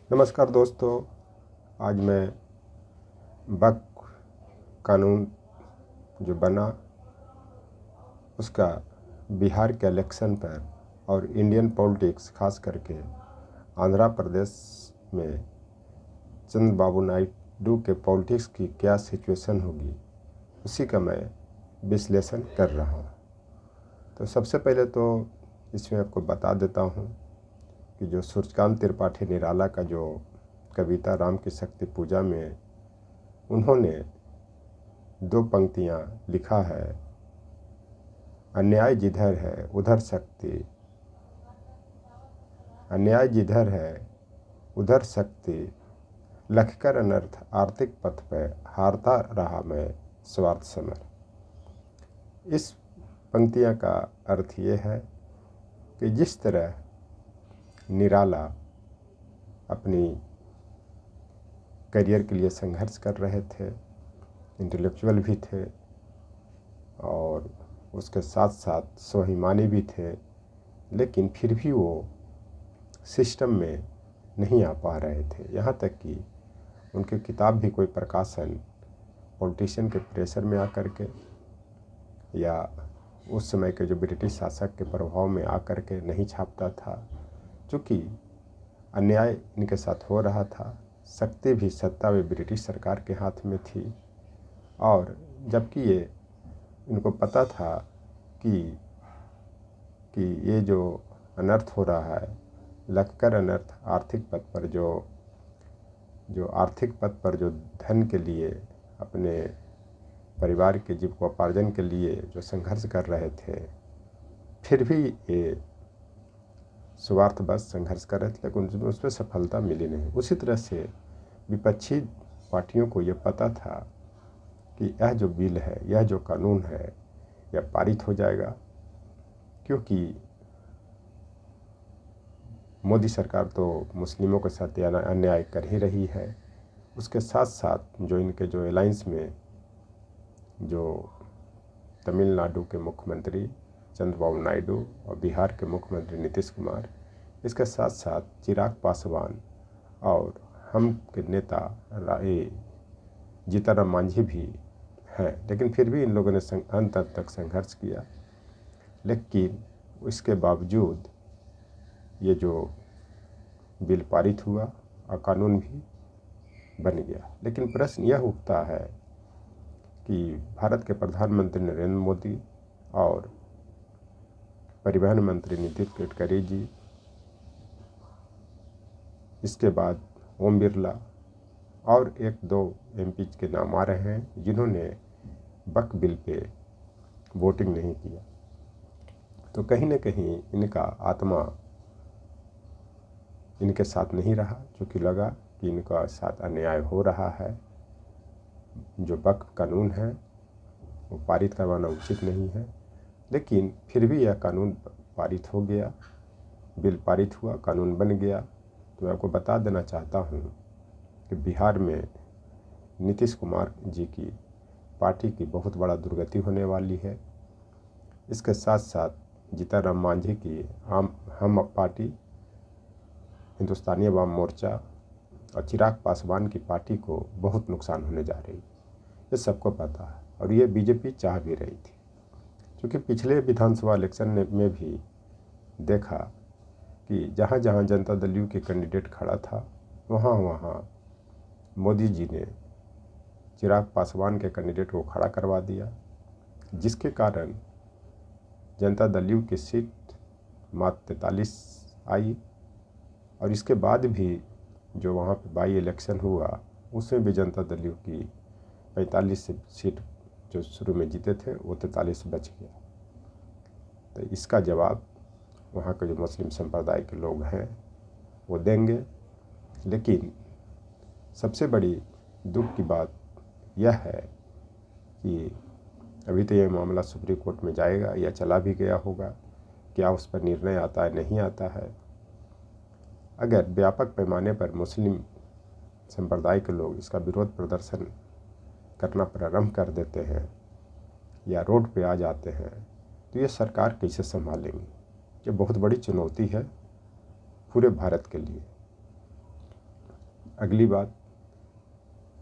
नमस्कार दोस्तों। आज मैं वक्फ कानून जो बना उसका बिहार के इलेक्शन पर और इंडियन पॉलिटिक्स खास करके आंध्र प्रदेश में चंद्रबाबू नायडू के पॉलिटिक्स की क्या सिचुएशन होगी, उसी का मैं विश्लेषण कर रहा हूँ। तो सबसे पहले तो इसमें आपको बता देता हूँ कि जो सूर्यकांत त्रिपाठी निराला का जो कविता राम की शक्ति पूजा में उन्होंने 2 पंक्तियाँ लिखा है, अन्याय जिधर है उधर शक्ति, अन्याय जिधर है उधर शक्ति, लखकर अनर्थ आर्थिक पथ पर हारता रहा मैं स्वार्थ समर। इस पंक्तियाँ का अर्थ ये है कि जिस तरह निराला अपनी करियर के लिए संघर्ष कर रहे थे, इंटेलेक्चुअल भी थे और उसके साथ साथ स्वाभिमानी भी थे, लेकिन फिर भी वो सिस्टम में नहीं आ पा रहे थे। यहाँ तक कि उनकी किताब भी कोई प्रकाशन पॉलिटिशियन के प्रेशर में आकर के या उस समय के जो ब्रिटिश शासक के प्रभाव में आकर के नहीं छापता था, क्योंकि अन्याय इनके साथ हो रहा था। शक्ति भी सत्ता में ब्रिटिश सरकार के हाथ में थी और जबकि ये इनको पता था कि ये जो अनर्थ हो रहा है, लखकर अनर्थ आर्थिक पथ पर जो आर्थिक पथ पर जो धन के लिए अपने परिवार के जीविकोपार्जन के लिए जो संघर्ष कर रहे थे, फिर भी ये स्वार्थवश संघर्ष कर रहे थे, लेकिन उसमें सफलता मिली नहीं। उसी तरह से विपक्षी पार्टियों को ये पता था कि यह जो बिल है, यह जो कानून है, यह पारित हो जाएगा, क्योंकि मोदी सरकार तो मुस्लिमों के साथ अन्याय कर ही रही है। उसके साथ साथ जो इनके जो अलायंस में जो तमिलनाडु के मुख्यमंत्री चंद्रबाबू नायडू और बिहार के मुख्यमंत्री नीतीश कुमार, इसके साथ साथ चिराग पासवान और हम के नेता जीतनराम मांझी भी हैं, लेकिन फिर भी इन लोगों ने अंत तक संघर्ष किया। लेकिन इसके बावजूद ये जो बिल पारित हुआ और कानून भी बन गया। लेकिन प्रश्न यह उठता है कि भारत के प्रधानमंत्री नरेंद्र मोदी और परिवहन मंत्री नितिन गडकरी जी, इसके बाद ओम बिरला और 1-2 एमपी के नाम आ रहे हैं जिन्होंने वक्फ बिल पे वोटिंग नहीं किया। तो कहीं न कहीं इनका आत्मा इनके साथ नहीं रहा, क्योंकि लगा कि इनका साथ अन्याय हो रहा है। जो वक्फ कानून है वो पारित करवाना उचित नहीं है। लेकिन फिर भी यह कानून पारित हो गया, बिल पारित हुआ, कानून बन गया। तो मैं आपको बता देना चाहता हूँ कि बिहार में नीतीश कुमार जी की पार्टी की बहुत बड़ा दुर्गति होने वाली है। इसके साथ साथ जीतनराम मांझी की हम पार्टी, हिंदुस्तानी अवाम मोर्चा और चिराग पासवान की पार्टी को बहुत नुकसान होने जा रही है। ये सबको पता है और ये बीजेपी चाह भी रही थी, क्योंकि पिछले विधानसभा इलेक्शन में भी देखा कि जहाँ जहाँ जनता दल यू के कैंडिडेट खड़ा था, वहाँ वहाँ मोदी जी ने चिराग पासवान के कैंडिडेट को खड़ा करवा दिया, जिसके कारण जनता दल यू की सीट मात्र 43 आई। और इसके बाद भी जो वहाँ पे बाई इलेक्शन हुआ, उसमें भी जनता दल यू की 45 सीट जो शुरू में जीते थे वो 43 बच गया। तो इसका जवाब वहाँ के जो मुस्लिम संप्रदाय के लोग हैं वो देंगे। लेकिन सबसे बड़ी दुख की बात यह है कि अभी तो ये मामला सुप्रीम कोर्ट में जाएगा या चला भी गया होगा, क्या उस पर निर्णय आता है नहीं आता है। अगर व्यापक पैमाने पर मुस्लिम संप्रदाय के लोग इसका विरोध प्रदर्शन करना प्रारंभ कर देते हैं या रोड पे आ जाते हैं, तो ये सरकार कैसे संभालेंगी। ये बहुत बड़ी चुनौती है पूरे भारत के लिए। अगली बात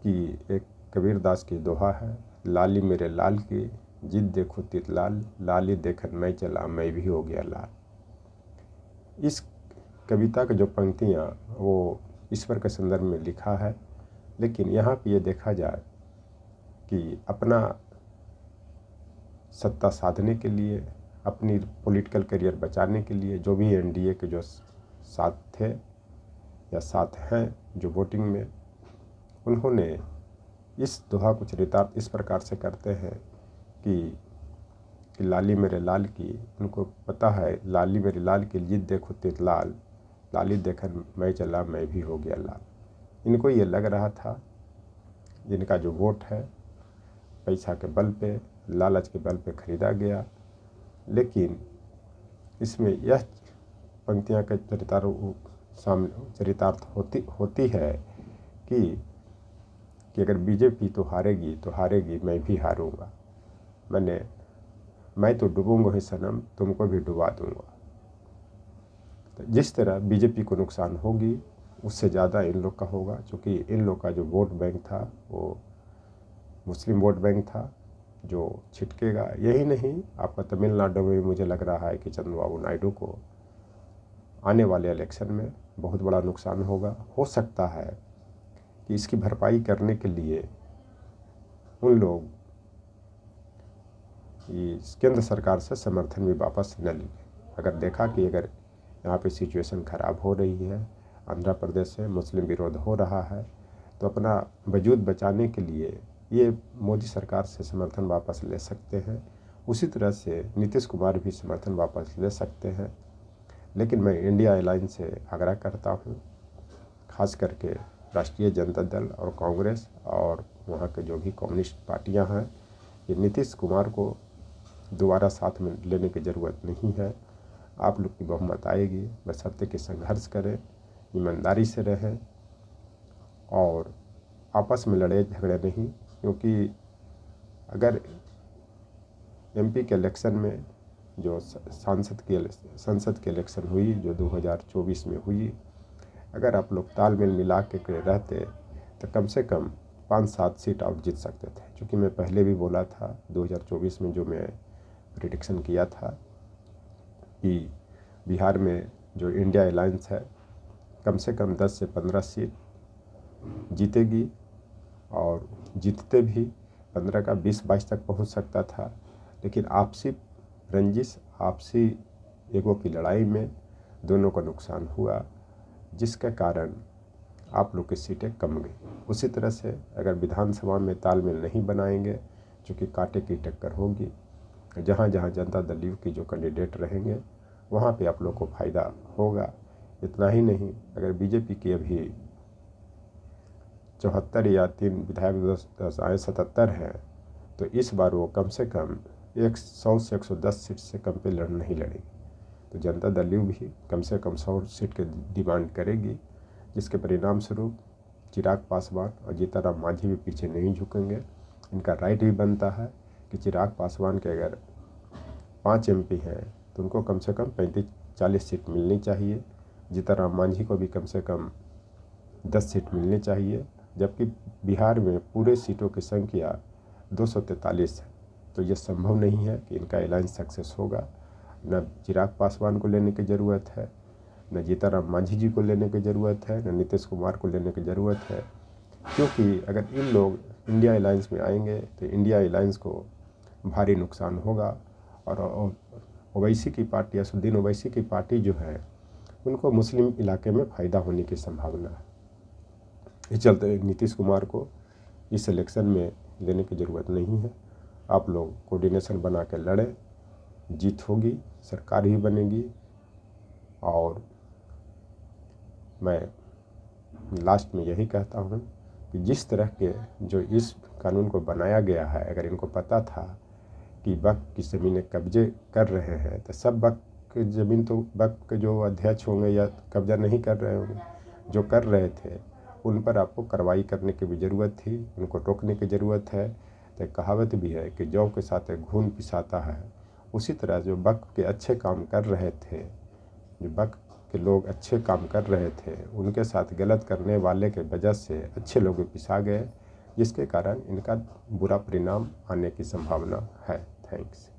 कि एक कबीरदास की दोहा है, लाली मेरे लाल की जिद देखो तित लाल, लाली देखन मैं चला मैं भी हो गया लाल। इस कविता की जो पंक्तियाँ वो ईश्वर के संदर्भ में लिखा है, लेकिन यहाँ पे ये देखा जाए कि अपना सत्ता साधने के लिए, अपनी पॉलिटिकल करियर बचाने के लिए जो भी एनडीए के जो साथ थे या साथ हैं जो वोटिंग में, उन्होंने इस दोहा को चरितार्थ इस प्रकार से करते हैं कि लाली मेरे लाल की, उनको पता है लाली मेरे लाल की जिद देखो तित लाल, लाली देखन मैं चला मैं भी हो गया लाल। इनको ये लग रहा था जिनका जो वोट है पैसा के बल पे, लालच के बल पे खरीदा गया, लेकिन इसमें यह पंक्तियाँ का चरितार्थ होती है कि अगर बीजेपी तो हारेगी मैं भी हारूंगा, मैं तो डूबूंगा ही सनम, तुमको भी डुबा दूंगा। तो जिस तरह बीजेपी को नुकसान होगी उससे ज़्यादा इन लोग का होगा, क्योंकि इन लोग का जो वोट बैंक था वो मुस्लिम वोट बैंक था जो छिटकेगा। यही नहीं, आपका तमिलनाडु में मुझे लग रहा है कि चंद्रबाबू नायडू को आने वाले इलेक्शन में बहुत बड़ा नुकसान होगा। हो सकता है कि इसकी भरपाई करने के लिए उन लोग केंद्र सरकार से समर्थन भी वापस न लें। अगर देखा कि अगर यहाँ पे सिचुएशन ख़राब हो रही है, आंध्र प्रदेश से मुस्लिम विरोध हो रहा है, तो अपना वजूद बचाने के लिए ये मोदी सरकार से समर्थन वापस ले सकते हैं। उसी तरह से नीतीश कुमार भी समर्थन वापस ले सकते हैं। लेकिन मैं इंडिया अलायंस से आग्रह करता हूँ, खास करके राष्ट्रीय जनता दल और कांग्रेस और वहाँ के जो भी कम्युनिस्ट पार्टियाँ हैं, ये नीतीश कुमार को दोबारा साथ में लेने की ज़रूरत नहीं है। आप लोग की बहुमत आएगी, बशर्ते कि संघर्ष करें, ईमानदारी से रहें और आपस में लड़े झगड़े नहीं। क्योंकि अगर एमपी के इलेक्शन में जो संसद के इलेक्शन हुई जो 2024 में हुई, अगर आप लोग तालमेल मिला के रहते तो कम से कम 5-7 सीट और जीत सकते थे। क्योंकि मैं पहले भी बोला था 2024 में जो मैं प्रिडिक्शन किया था कि बिहार में जो इंडिया अलायंस है कम से कम 10 से 15 सीट जीतेगी और जीतते भी 15 का 20-22 तक पहुंच सकता था। लेकिन आपसी रंजिश, आपसी ईगो की लड़ाई में दोनों का नुकसान हुआ, जिसके कारण आप लोग की सीटें कम गई। उसी तरह से अगर विधानसभा में तालमेल नहीं बनाएंगे, चूँकि कांटे की टक्कर होगी, जहाँ जहाँ जनता दल यू की जो कैंडिडेट रहेंगे वहाँ पे आप लोग को फ़ायदा होगा। इतना ही नहीं, अगर बीजेपी की अभी 74 या 3 विधायक 77 हैं, तो इस बार वो कम से कम 100 से 110 सीट से कम पे नहीं लड़ेगी। तो जनता दल यू भी कम से कम 100 सीट की डिमांड करेगी, जिसके परिणाम स्वरूप चिराग पासवान और जीतन राम मांझी भी पीछे नहीं झुकेंगे। इनका राइट भी बनता है कि चिराग पासवान के अगर 5 एमपी हैं तो उनको कम से कम 35-40 सीट मिलनी चाहिए। जीतन राम मांझी को भी कम से कम 10 सीट मिलनी चाहिए, जबकि बिहार में पूरे सीटों की संख्या 243 है। तो ये संभव नहीं है कि इनका अलायंस सक्सेस होगा। न चिराग पासवान को लेने की ज़रूरत है, न जीतन राम मांझी जी को लेने की ज़रूरत है, न नीतीश कुमार को लेने की ज़रूरत है। क्योंकि अगर इन लोग इंडिया अलायंस में आएंगे तो इंडिया अलायंस को भारी नुकसान होगा। और ओवैसी की पार्टी, असदुद्दीन ओवैसी की पार्टी जो है, उनको मुस्लिम इलाके में फ़ायदा होने की संभावना है। इस चलते नीतीश कुमार को इस इलेक्शन में लेने की ज़रूरत नहीं है। आप लोग कोऑर्डिनेशन बना के लड़ें, जीत होगी, सरकार ही बनेगी। और मैं लास्ट में यही कहता हूँ कि जिस तरह के जो इस कानून को बनाया गया है, अगर इनको पता था कि वक्फ की ज़मीनें कब्जे कर रहे हैं, तो सब वक्फ की ज़मीन तो वक्फ के जो अध्यक्ष होंगे या कब्जा नहीं कर रहे होंगे, जो कर रहे थे उन पर आपको कार्रवाई करने की भी ज़रूरत थी, उनको रोकने की ज़रूरत है। तो कहावत भी है कि जौ के साथ घून पिसाता है। उसी तरह जो वक्फ के अच्छे काम कर रहे थे, जो वक्फ के लोग अच्छे काम कर रहे थे, उनके साथ गलत करने वाले के वजह से अच्छे लोग पिसा गए, जिसके कारण इनका बुरा परिणाम आने की संभावना है। थैंक्स।